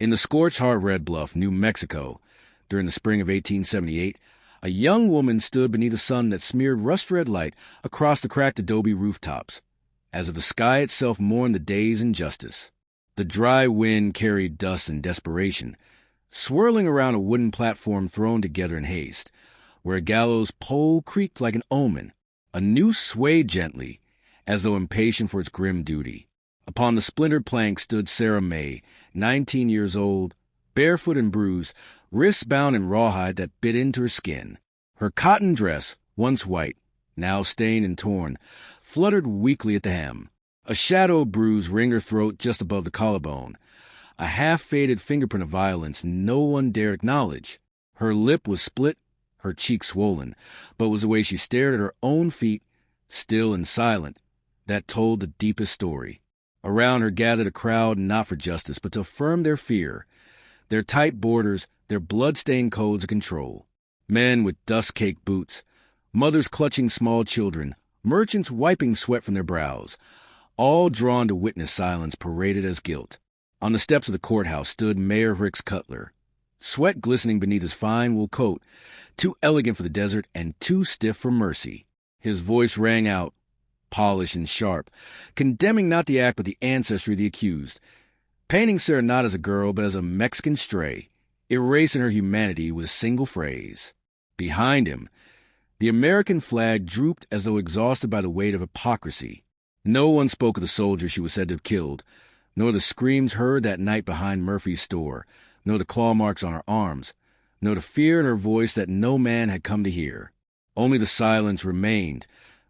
In the scorched-hard Red Bluff, New Mexico, during the spring of 1878, a young woman stood beneath a sun that smeared rust-red light across the cracked adobe rooftops, as if the sky itself mourned the day's injustice. The dry wind carried dust and desperation, swirling around a wooden platform thrown together in haste, where a gallows pole creaked like an omen. A noose swayed gently, as though impatient for its grim duty. Upon the splintered plank stood Sarah May, 19 years old, barefoot and bruised, wrists bound in rawhide that bit into her skin. Her cotton dress, once white, now stained and torn, fluttered weakly at the hem. A shadow of bruise ringed her throat just above the collarbone, a half-faded fingerprint of violence no one dared acknowledge. Her lip was split, her cheek swollen, but it was the way she stared at her own feet, still and silent, that told the deepest story. Around her gathered a crowd not for justice, but to affirm their fear, their tight borders, their blood-stained codes of control. Men with dust-caked boots, mothers clutching small children, merchants wiping sweat from their brows, all drawn to witness silence paraded as guilt. On the steps of the courthouse stood Mayor Rix Cutler, sweat glistening beneath his fine wool coat, too elegant for the desert and too stiff for mercy. His voice rang out, polished and sharp, condemning not the act but the ancestry of the accused, painting Sarah not as a girl but as a Mexican stray, erasing her humanity with a single phrase. Behind him, the American flag drooped as though exhausted by the weight of hypocrisy. No one spoke of the soldier she was said to have killed, nor the screams heard that night behind Murphy's store, nor the claw marks on her arms, nor the fear in her voice that no man had come to hear. Only the silence remained,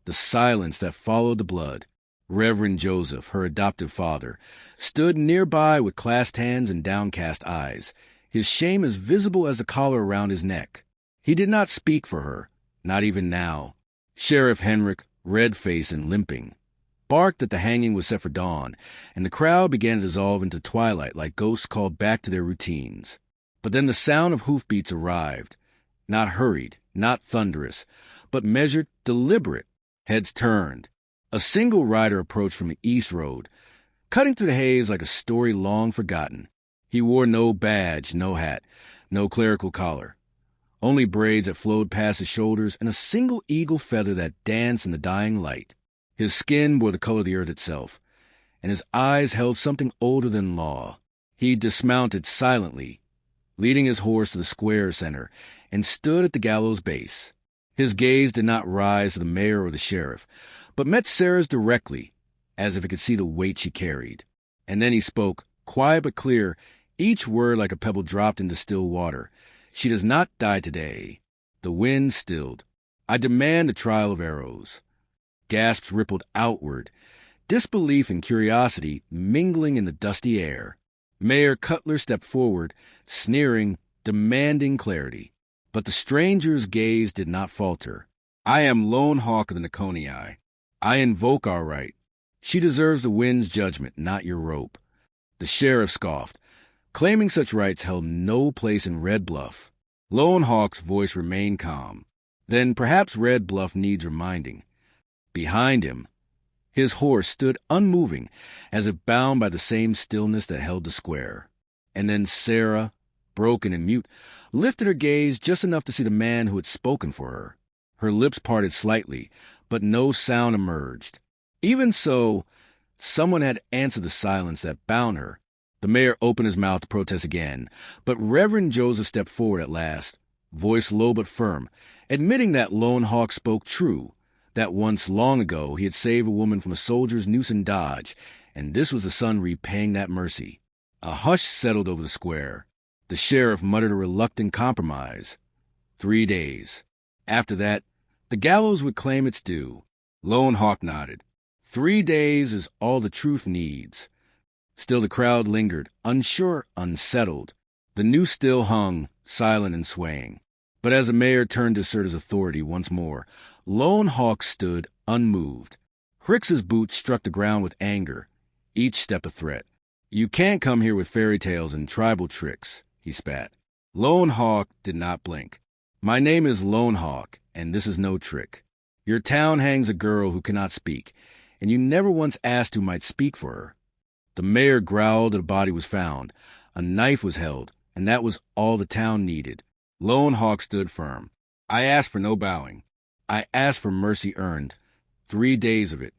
the silence that followed the blood. Reverend Joseph, her adoptive father, stood nearby with clasped hands and downcast eyes, his shame as visible as the collar around his neck. He did not speak for her, not even now. Sheriff Henrik, red-faced and limping, barked that the hanging was set for dawn, and the crowd began to dissolve into twilight like ghosts called back to their routines. But then the sound of hoofbeats arrived, not hurried, not thunderous, but measured, deliberate. Heads turned. A single rider approached from the east road, cutting through the haze like a story long forgotten. He wore no badge, no hat, no clerical collar, only braids that flowed past his shoulders and a single eagle feather that danced in the dying light. His skin bore the color of the earth itself, and his eyes held something older than law. He dismounted silently, leading his horse to the square center, and stood at the gallows base. His gaze did not rise to the mayor or the sheriff, but met Sarah's directly, as if it could see the weight she carried. And then he spoke, quiet but clear, each word like a pebble dropped into still water. She does not die today. The wind stilled. I demand the trial of arrows. Gasps rippled outward, disbelief and curiosity mingling in the dusty air. Mayor Cutler stepped forward, sneering, demanding clarity. But the stranger's gaze did not falter. I am Lone Hawk of the Nakonii. I invoke our right. She deserves the wind's judgment, not your rope. The sheriff scoffed, claiming such rights held no place in Red Bluff. Lone Hawk's voice remained calm. Then perhaps Red Bluff needs reminding. Behind him, his horse stood unmoving, as if bound by the same stillness that held the square. And then Sarah, broken and mute, lifted her gaze just enough to see the man who had spoken for her. Her lips parted slightly, but no sound emerged. Even so, someone had answered the silence that bound her. The mayor opened his mouth to protest again, but Reverend Joseph stepped forward at last, voice low but firm, admitting that Lone Hawk spoke true, that once long ago he had saved a woman from a soldier's noose and dodge, and this was the son repaying that mercy. A hush settled over the square. The sheriff muttered a reluctant compromise. 3 days. After that, the gallows would claim its due. Lone Hawk nodded. 3 days is all the truth needs. Still the crowd lingered, unsure, unsettled. The noose still hung, silent and swaying. But as the mayor turned to assert his authority once more, Lone Hawk stood unmoved. Rix's boots struck the ground with anger, each step a threat. You can't come here with fairy tales and tribal tricks, he spat. Lone Hawk did not blink. My name is Lone Hawk, and this is no trick. Your town hangs a girl who cannot speak, and you never once asked who might speak for her. The mayor growled that a body was found, A knife was held, and that was all the town needed. Lone Hawk stood firm. I asked for no bowing. I asked for mercy earned. 3 days of it.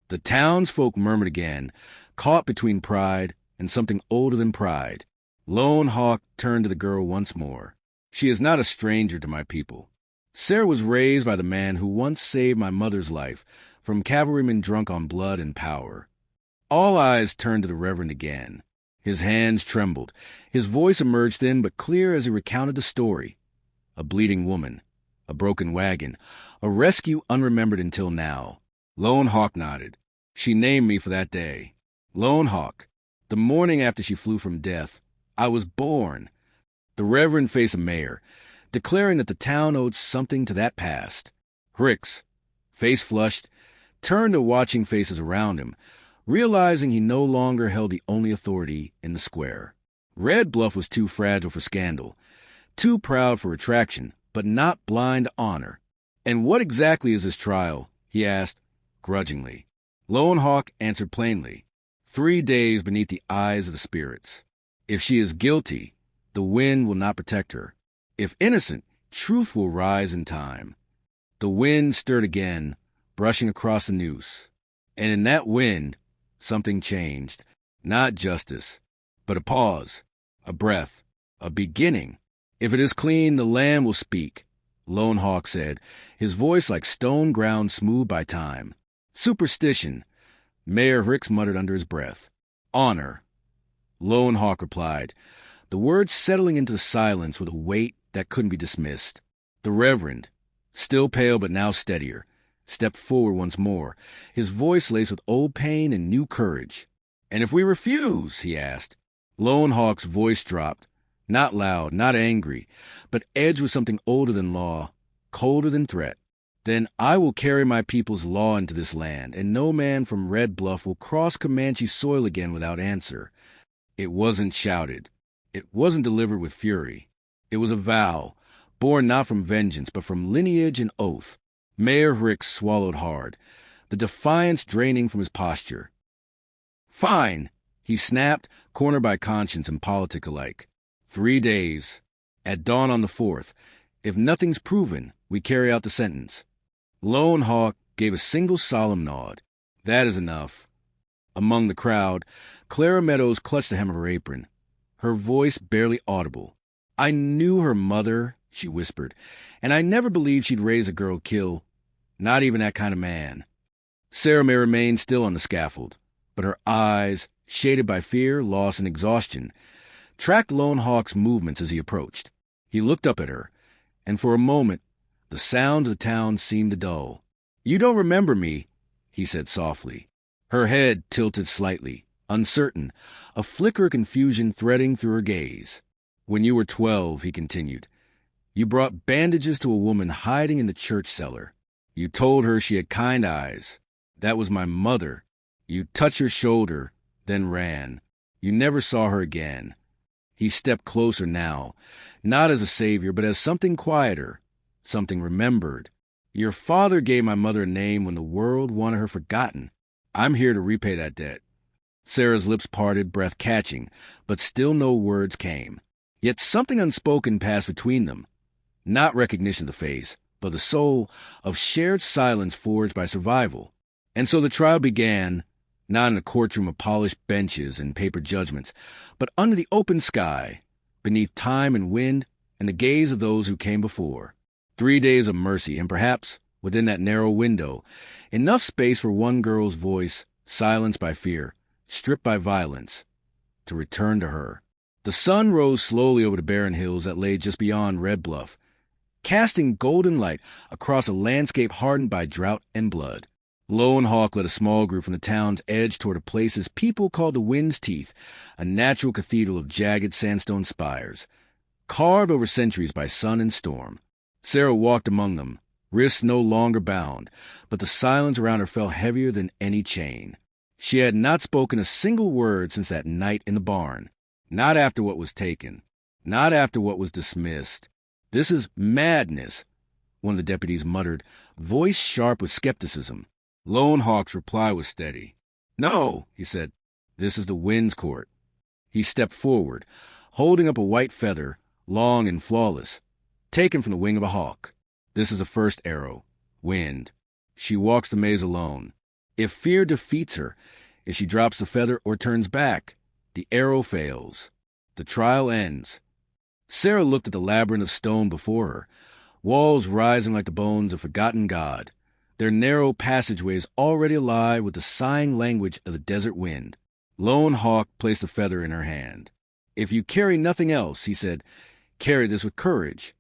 The townsfolk murmured again, caught between pride and something older than pride. Lone Hawk turned to the girl once more. She is not a stranger to my people. Sarah was raised by the man who once saved my mother's life from cavalrymen drunk on blood and power. All eyes turned to the Reverend again. His hands trembled. His voice emerged thin but clear as he recounted the story. A bleeding woman, a broken wagon, a rescue unremembered until now. Lone Hawk nodded. She named me for that day. Lone Hawk. The morning after she flew from death, I was born. The Reverend faced the mayor, declaring that the town owed something to that past. Ricks, face flushed, turned to watching faces around him, realizing he no longer held the only authority in the square. Red Bluff was too fragile for scandal, too proud for retraction, but not blind to honor. And what exactly is this trial? He asked, grudgingly. Lone Hawk answered plainly. 3 days beneath the eyes of the spirits. If she is guilty, the wind will not protect her. If innocent, truth will rise in time. The wind stirred again, brushing across the noose. And in that wind, something changed. Not justice, but a pause, a breath, a beginning. If it is clean, the Lamb will speak, Lone Hawk said, his voice like stone ground smooth by time. Superstition, Mayor Ricks muttered under his breath. Honor, Lone Hawk replied, the words settling into the silence with a weight that couldn't be dismissed. The Reverend, still pale but now steadier, stepped forward once more, his voice laced with old pain and new courage. And if we refuse, he asked. Lone Hawk's voice dropped, not loud, not angry, but edged with something older than law, colder than threat. Then I will carry my people's law into this land, and no man from Red Bluff will cross Comanche soil again without answer. It wasn't shouted. It wasn't delivered with fury. It was a vow, born not from vengeance, but from lineage and oath. Mayor Ricks swallowed hard, the defiance draining from his posture. Fine, he snapped, cornered by conscience and politic alike. 3 days. At dawn on the 4th. If nothing's proven, we carry out the sentence. Lone Hawk gave a single solemn nod. That is enough. Among the crowd, Clara Meadows clutched the hem of her apron, her voice barely audible. I knew her mother, she whispered, and I never believed she'd raise a girl kill, not even that kind of man. Sarah may remain still on the scaffold, but her eyes, shaded by fear, loss, and exhaustion, tracked Lone Hawk's movements as he approached. He looked up at her, and for a moment, the sounds of the town seemed to dull. You don't remember me, he said softly. Her head tilted slightly, uncertain, a flicker of confusion threading through her gaze. When you were 12, he continued, you brought bandages to a woman hiding in the church cellar. You told her she had kind eyes. That was my mother. You touched her shoulder, then ran. You never saw her again. He stepped closer now, not as a savior, but as something quieter, something remembered. Your father gave my mother a name when the world wanted her forgotten. I'm here to repay that debt. Sarah's lips parted, breath catching, but still no words came. Yet something unspoken passed between them. Not recognition of the face, but the soul of shared silence forged by survival. And so the trial began, not in a courtroom of polished benches and paper judgments, but under the open sky, beneath time and wind and the gaze of those who came before. 3 days of mercy, and perhaps, within that narrow window, enough space for one girl's voice, silenced by fear, stripped by violence, to return to her. The sun rose slowly over the barren hills that lay just beyond Red Bluff, casting golden light across a landscape hardened by drought and blood. Lone Hawk led a small group from the town's edge toward a place his people called the Wind's Teeth, a natural cathedral of jagged sandstone spires, carved over centuries by sun and storm. Sarah walked among them, wrists no longer bound, but the silence around her felt heavier than any chain. She had not spoken a single word since that night in the barn, not after what was taken, not after what was dismissed. This is madness, one of the deputies muttered, voice sharp with skepticism. Lone Hawk's reply was steady. No, he said, this is the Wind's Court. He stepped forward, holding up a white feather, long and flawless, taken from the wing of a hawk. This is the first arrow. Wind. She walks the maze alone. If fear defeats her, if she drops the feather or turns back, the arrow fails. The trial ends. Sarah looked at the labyrinth of stone before her, walls rising like the bones of forgotten God, their narrow passageways already alive with the sighing language of the desert wind. Lone Hawk placed a feather in her hand. "If you carry nothing else," he said, "carry this with courage."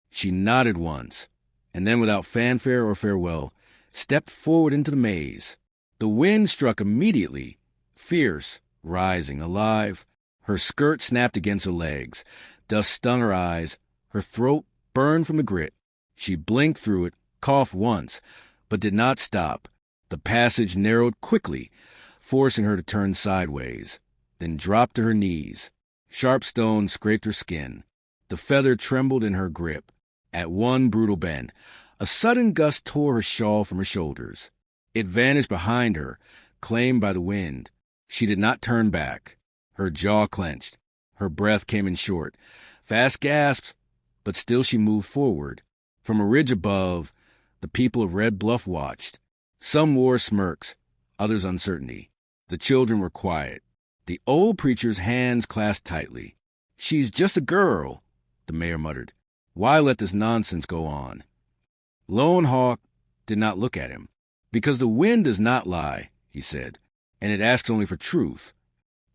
She nodded once, and then without fanfare or farewell, stepped forward into the maze. The wind struck immediately, fierce, rising, alive. Her skirt snapped against her legs. Dust stung her eyes. Her throat burned from the grit. She blinked through it, coughed once, but did not stop. The passage narrowed quickly, forcing her to turn sideways, then dropped to her knees. Sharp stones scraped her skin. The feather trembled in her grip. At one brutal bend, a sudden gust tore her shawl from her shoulders. It vanished behind her, claimed by the wind. She did not turn back. Her jaw clenched. Her breath came in short. Fast gasps, but still she moved forward. From a ridge above, the people of Red Bluff watched. Some wore smirks, others uncertainty. The children were quiet. The old preacher's hands clasped tightly. "She's just a girl," the mayor muttered. "Why let this nonsense go on?" Lone Hawk did not look at him. "Because the wind does not lie," he said, "and it asks only for truth."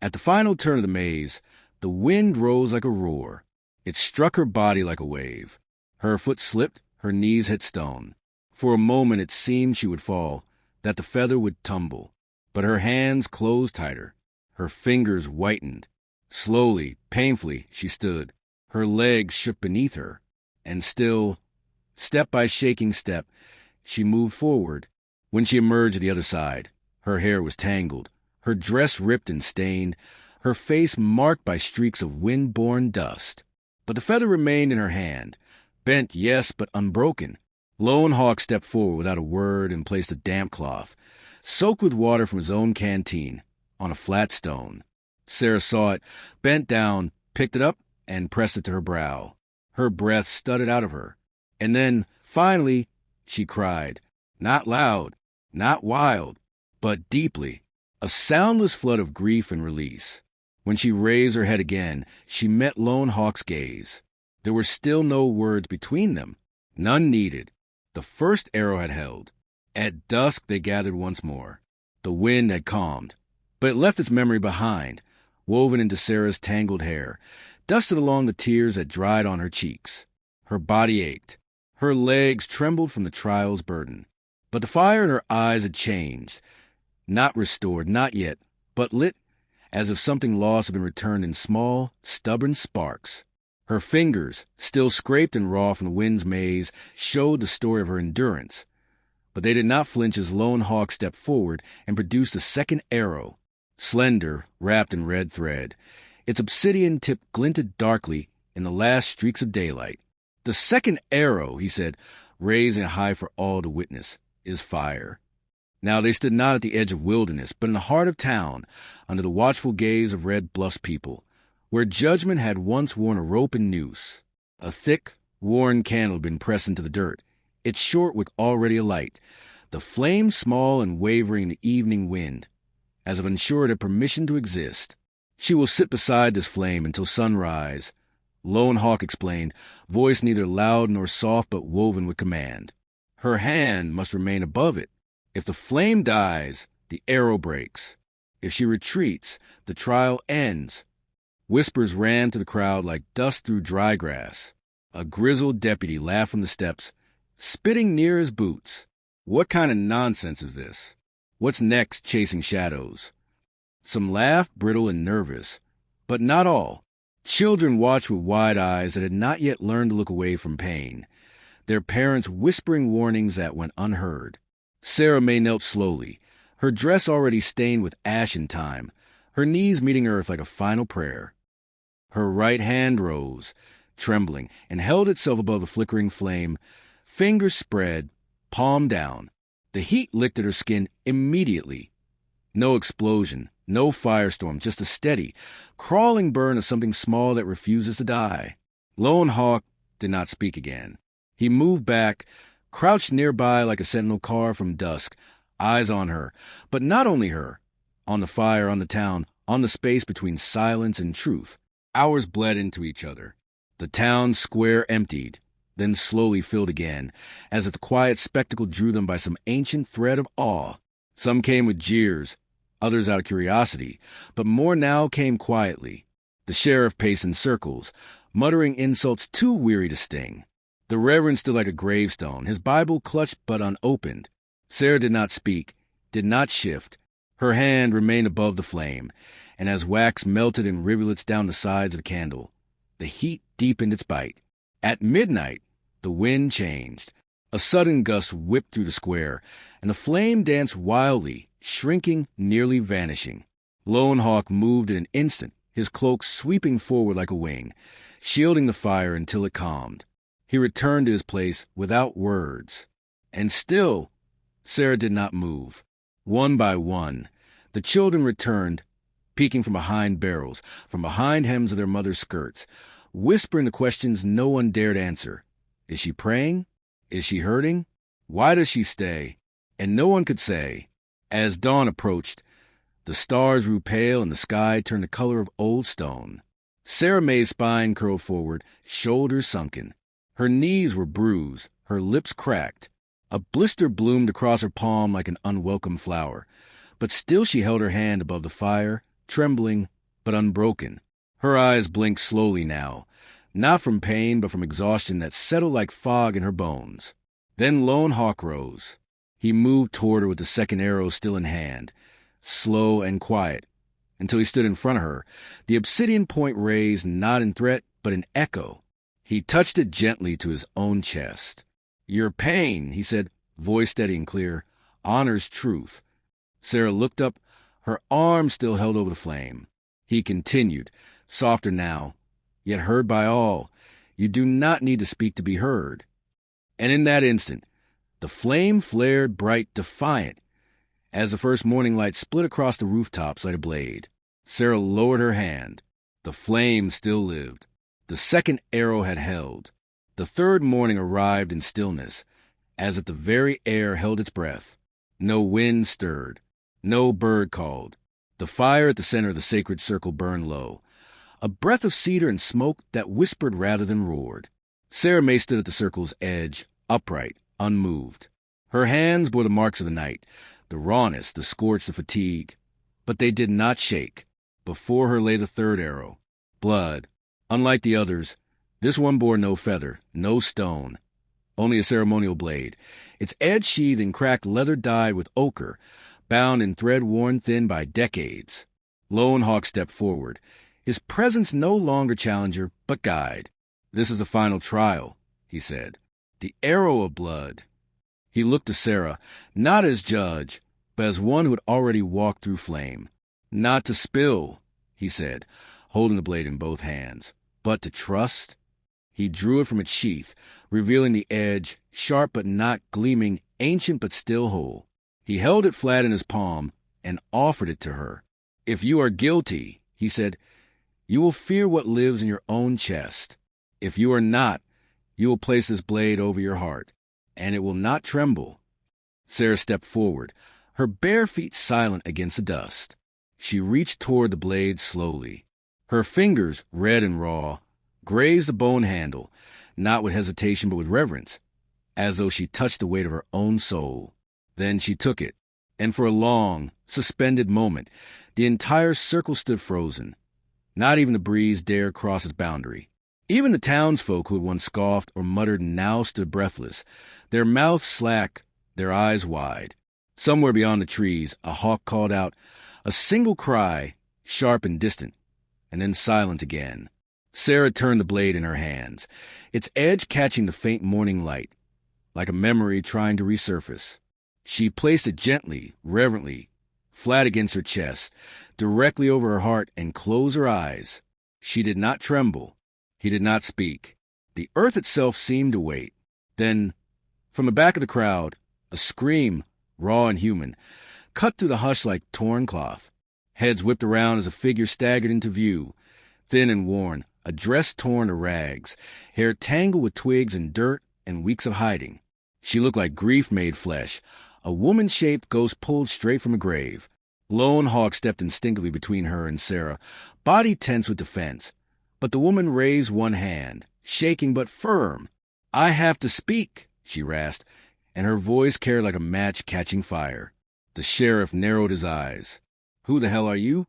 At the final turn of the maze, the wind rose like a roar. It struck her body like a wave. Her foot slipped, her knees hit stone. For a moment it seemed she would fall, that the feather would tumble. But her hands closed tighter. Her fingers whitened. Slowly, painfully, she stood. Her legs shook beneath her. And still, step by shaking step, she moved forward. When she emerged at the other side, her hair was tangled, her dress ripped and stained, her face marked by streaks of wind-borne dust. But the feather remained in her hand, bent, yes, but unbroken. Lone Hawk stepped forward without a word and placed a damp cloth, soaked with water from his own canteen, on a flat stone. Sarah saw it, bent down, picked it up, and pressed it to her brow. Her breath stuttered out of her. And then, finally, she cried, not loud, not wild, but deeply, a soundless flood of grief and release. When she raised her head again, she met Lone Hawk's gaze. There were still no words between them, none needed. The first arrow had held. At dusk they gathered once more. The wind had calmed, but it left its memory behind, woven into Sarah's tangled hair, dusted along the tears that dried on her cheeks. Her body ached. Her legs trembled from the trial's burden. But the fire in her eyes had changed. Not restored, not yet, but lit as if something lost had been returned in small, stubborn sparks. Her fingers, still scraped and raw from the wind's maze, showed the story of her endurance. But they did not flinch as Lone Hawk stepped forward and produced a second arrow, slender, wrapped in red thread. Its obsidian tip glinted darkly in the last streaks of daylight. "The second arrow," he said, raising it high for all to witness, "is fire." Now they stood not at the edge of wilderness, but in the heart of town, under the watchful gaze of Red Bluff's people, where judgment had once worn a rope and noose. A thick, worn candle had been pressed into the dirt, its short wick already alight, the flame small and wavering in the evening wind, as if unsure it had permission to exist. "She will sit beside this flame until sunrise," Lone Hawk explained, voice neither loud nor soft but woven with command. "Her hand must remain above it. If the flame dies, the arrow breaks. If she retreats, the trial ends." Whispers ran through the crowd like dust through dry grass. A grizzled deputy laughed from the steps, spitting near his boots. "What kind of nonsense is this? What's next, chasing shadows?" Some laughed, brittle and nervous, but not all. Children watched with wide eyes that had not yet learned to look away from pain, their parents whispering warnings that went unheard. Sarah May knelt slowly, her dress already stained with ash and time, her knees meeting earth like a final prayer. Her right hand rose, trembling, and held itself above the flickering flame, fingers spread, palm down. The heat licked at her skin immediately. No explosion, no firestorm, just a steady, crawling burn of something small that refuses to die. Lone Hawk did not speak again. He moved back, crouched nearby like a sentinel carved from dusk, eyes on her, but not only her, on the fire, on the town, on the space between silence and truth. Hours bled into each other. The town square emptied, then slowly filled again, as if the quiet spectacle drew them by some ancient thread of awe. Some came with jeers, others out of curiosity, but more now came quietly. The sheriff paced in circles, muttering insults too weary to sting. The reverend stood like a gravestone, his Bible clutched but unopened. Sarah did not speak, did not shift. Her hand remained above the flame, and as wax melted in rivulets down the sides of the candle, the heat deepened its bite. At midnight, the wind changed. A sudden gust whipped through the square, and the flame danced wildly, shrinking, nearly vanishing. Lone Hawk moved in an instant, his cloak sweeping forward like a wing, shielding the fire until it calmed. He returned to his place without words. And still, Sarah did not move. One by one, the children returned, peeking from behind barrels, from behind hems of their mother's skirts, whispering the questions no one dared answer. Is she praying? Is she hurting? Why does she stay? And no one could say. As dawn approached, the stars grew pale and the sky turned the color of old stone. Sarah May's spine curled forward, shoulders sunken. Her knees were bruised, her lips cracked. A blister bloomed across her palm like an unwelcome flower, but still she held her hand above the fire, trembling but unbroken. Her eyes blinked slowly now, not from pain but from exhaustion that settled like fog in her bones. Then Lone Hawk rose. He moved toward her with the second arrow still in hand, slow and quiet, until he stood in front of her, the obsidian point raised not in threat but in echo. He touched it gently to his own chest. Your pain, he said, voice steady and clear, honors truth. Sarah looked up, her arm still held over the flame. He continued, softer now, yet heard by all. You do not need to speak to be heard. And in that instant, the flame flared bright, defiant, as the first morning light split across the rooftops like a blade. Sarah lowered her hand. The flame still lived. The second arrow had held. The third morning arrived in stillness, as if the very air held its breath. No wind stirred. No bird called. The fire at the center of the sacred circle burned low, a breath of cedar and smoke that whispered rather than roared. Sarah May stood at the circle's edge, upright, unmoved. Her hands bore the marks of the night, the rawness, the scorch, the fatigue. But they did not shake. Before her lay the third arrow. Blood. Unlike the others, this one bore no feather, no stone, only a ceremonial blade, its edge sheathed in cracked leather dyed with ochre, bound in thread worn thin by decades. Lone Hawk stepped forward, his presence no longer challenger, but guide. This is the final trial, he said. The arrow of blood. He looked to Sarah, not as judge, but as one who had already walked through flame. Not to spill, he said, holding the blade in both hands, but to trust. He drew it from its sheath, revealing the edge, sharp but not gleaming, ancient but still whole. He held it flat in his palm and offered it to her. If you are guilty, he said, you will fear what lives in your own chest. If you are not, you will place this blade over your heart, and it will not tremble. Sarah stepped forward, her bare feet silent against the dust. She reached toward the blade slowly. Her fingers, red and raw, grazed the bone handle, not with hesitation but with reverence, as though she touched the weight of her own soul. Then she took it, and for a long, suspended moment, the entire circle stood frozen. Not even the breeze dared cross its boundary. Even the townsfolk who had once scoffed or muttered now stood breathless, their mouths slack, their eyes wide. Somewhere beyond the trees, a hawk called out, a single cry, sharp and distant, and then silent again. Sarah turned the blade in her hands, its edge catching the faint morning light, like a memory trying to resurface. She placed it gently, reverently, flat against her chest, directly over her heart, and closed her eyes. She did not tremble. He did not speak. The earth itself seemed to wait. Then, from the back of the crowd, a scream, raw and human, cut through the hush like torn cloth. Heads whipped around as a figure staggered into view, thin and worn, a dress torn to rags, hair tangled with twigs and dirt and weeks of hiding. She looked like grief made flesh, a woman-shaped ghost pulled straight from a grave. Lone Hawk stepped instinctively between her and Sarah, body tense with defense. But the woman raised one hand, shaking but firm. "I have to speak," she rasped, and her voice carried like a match catching fire. The sheriff narrowed his eyes. "Who the hell are you?"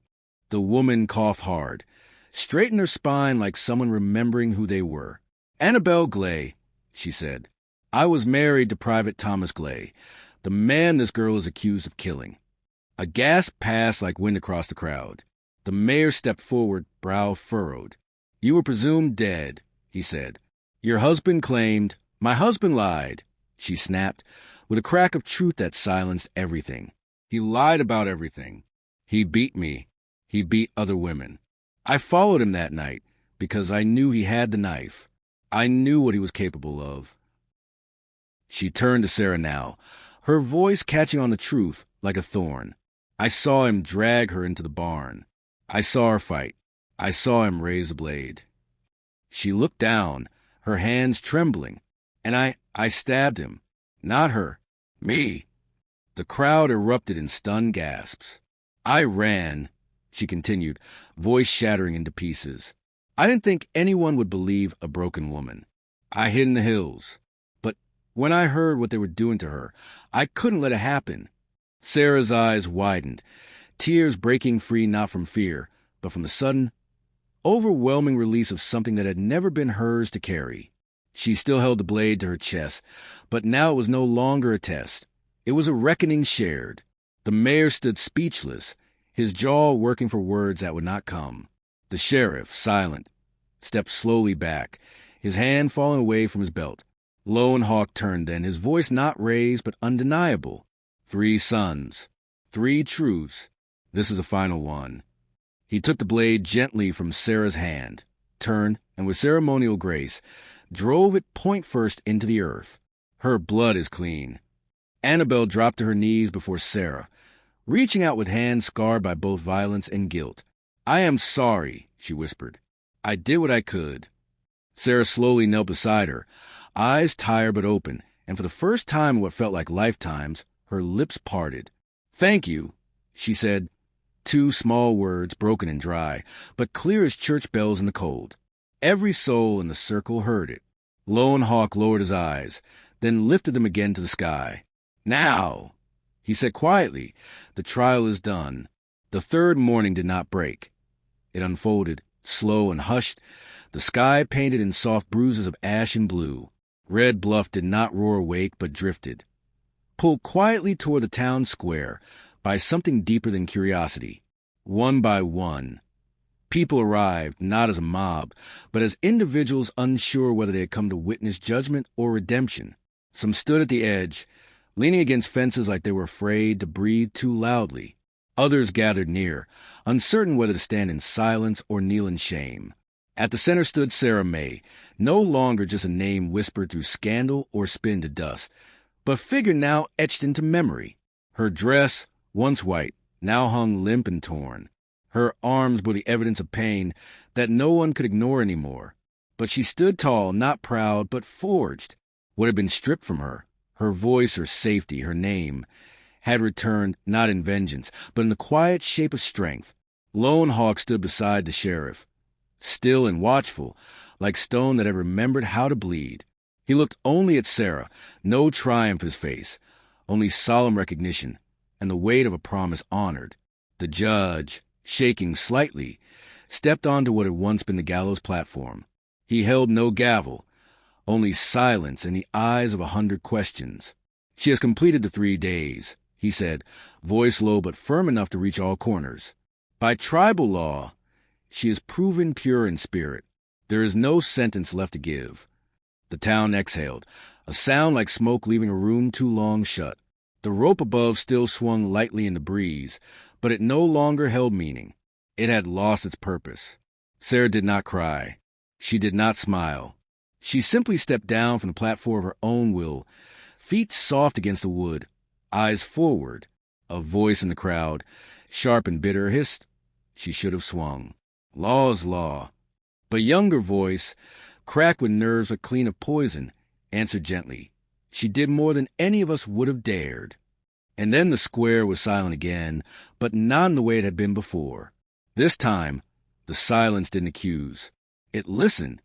The woman coughed hard, straightened her spine like someone remembering who they were. "Annabelle Glay," she said. "I was married to Private Thomas Glay, the man this girl is accused of killing." A gasp passed like wind across the crowd. The mayor stepped forward, brow furrowed. "You were presumed dead," he said. "Your husband claimed—" "My husband lied," she snapped, with a crack of truth that silenced everything. "He lied about everything. He beat me. He beat other women. I followed him that night because I knew he had the knife. I knew what he was capable of." She turned to Sarah now, her voice catching on the truth like a thorn. "I saw him drag her into the barn. I saw her fight. I saw him raise a blade." She looked down, her hands trembling. "And I stabbed him. Not her. Me." The crowd erupted in stunned gasps. "I ran," she continued, voice shattering into pieces. "I didn't think anyone would believe a broken woman. I hid in the hills. But when I heard what they were doing to her, I couldn't let it happen." Sarah's eyes widened, tears breaking free not from fear, but from the sudden, overwhelming release of something that had never been hers to carry. She still held the blade to her chest, but now it was no longer a test. It was a reckoning shared. The mayor stood speechless, his jaw working for words that would not come. The sheriff, silent, stepped slowly back, his hand falling away from his belt. Lone Hawk turned then, his voice not raised but undeniable. "3 sons, 3 truths. This is the final one." He took the blade gently from Sarah's hand, turned, and with ceremonial grace, drove it point first into the earth. "Her blood is clean." Annabelle dropped to her knees before Sarah, reaching out with hands scarred by both violence and guilt. "I am sorry," she whispered. "I did what I could." Sarah slowly knelt beside her, eyes tired but open, and for the first time in what felt like lifetimes, her lips parted. "Thank you," she said, 2 small words, broken and dry, but clear as church bells in the cold. Every soul in the circle heard it. Lone Hawk lowered his eyes, then lifted them again to the sky. "Now," he said quietly, "the trial is done." The 3rd morning did not break. It unfolded, slow and hushed, the sky painted in soft bruises of ash and blue. Red Bluff did not roar awake, but drifted, pulled quietly toward the town square by something deeper than curiosity. One by one, people arrived, not as a mob, but as individuals unsure whether they had come to witness judgment or redemption. Some stood at the edge, leaning against fences like they were afraid to breathe too loudly. Others gathered near, uncertain whether to stand in silence or kneel in shame. At the center stood Sarah May, no longer just a name whispered through scandal or spin to dust, but a figure now etched into memory. Her dress, once white, now hung limp and torn. Her arms bore the evidence of pain that no one could ignore anymore. But she stood tall, not proud, but forged. What had been stripped from her, her voice, her safety, her name, had returned not in vengeance, but in the quiet shape of strength. Lone Hawk stood beside the sheriff, still and watchful, like stone that had remembered how to bleed. He looked only at Sarah, no triumph in his face, only solemn recognition, and the weight of a promise honored. The judge, shaking slightly, stepped onto what had once been the gallows platform. He held no gavel, only silence and the eyes of 100 questions. "She has completed the 3 days," he said, voice low but firm enough to reach all corners. "By tribal law, she is proven pure in spirit. There is no sentence left to give." The town exhaled, a sound like smoke leaving a room too long shut. The rope above still swung lightly in the breeze, but it no longer held meaning. It had lost its purpose. Sarah did not cry. She did not smile. She simply stepped down from the platform of her own will, feet soft against the wood, eyes forward, A voice in the crowd, sharp and bitter, hissed. She should have swung. Law's law. But younger voice, cracked with nerves but clean of poison, answered gently. She did more than any of us would have dared. And then the square was silent again, but not in the way it had been before. This time, the silence didn't accuse. It listened.